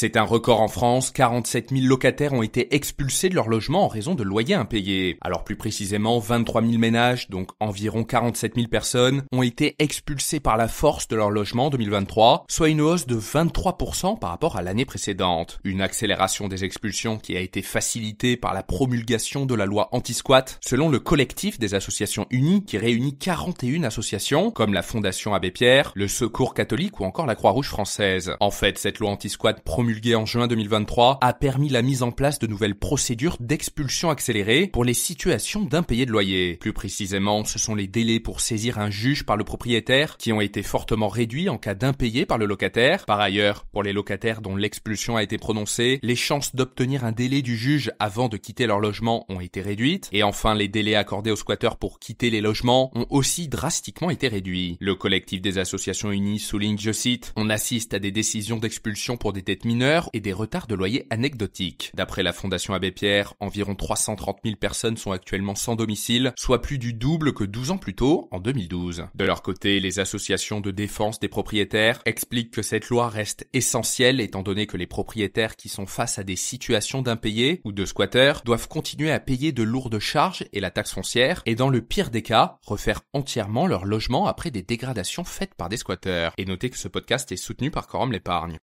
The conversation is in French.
C'est un record en France, 47 000 locataires ont été expulsés de leur logement en raison de loyers impayés. Alors plus précisément, 23 000 ménages, donc environ 47 000 personnes, ont été expulsés par la force de leur logement en 2023, soit une hausse de 23% par rapport à l'année précédente. Une accélération des expulsions qui a été facilitée par la promulgation de la loi anti-squat, selon le collectif des associations unies qui réunit 41 associations, comme la Fondation Abbé Pierre, le Secours catholique ou encore la Croix-Rouge française. En fait, cette loi anti-squat promulguée en juin 2023 a permis la mise en place de nouvelles procédures d'expulsion accélérée pour les situations d'impayés de loyer. Plus précisément, ce sont les délais pour saisir un juge par le propriétaire qui ont été fortement réduits en cas d'impayé par le locataire. Par ailleurs, pour les locataires dont l'expulsion a été prononcée, les chances d'obtenir un délai du juge avant de quitter leur logement ont été réduites. Et enfin, les délais accordés aux squatteurs pour quitter les logements ont aussi drastiquement été réduits. Le collectif des associations unies souligne, je cite, « On assiste à des décisions d'expulsion pour des dettes mineures et des retards de loyer anecdotiques. D'après la Fondation Abbé Pierre, environ 330 000 personnes sont actuellement sans domicile, soit plus du double que 12 ans plus tôt, en 2012. De leur côté, les associations de défense des propriétaires expliquent que cette loi reste essentielle étant donné que les propriétaires qui sont face à des situations d'impayés ou de squatteurs doivent continuer à payer de lourdes charges et la taxe foncière et dans le pire des cas, refaire entièrement leur logement après des dégradations faites par des squatteurs. Et notez que ce podcast est soutenu par Quorum l'épargne.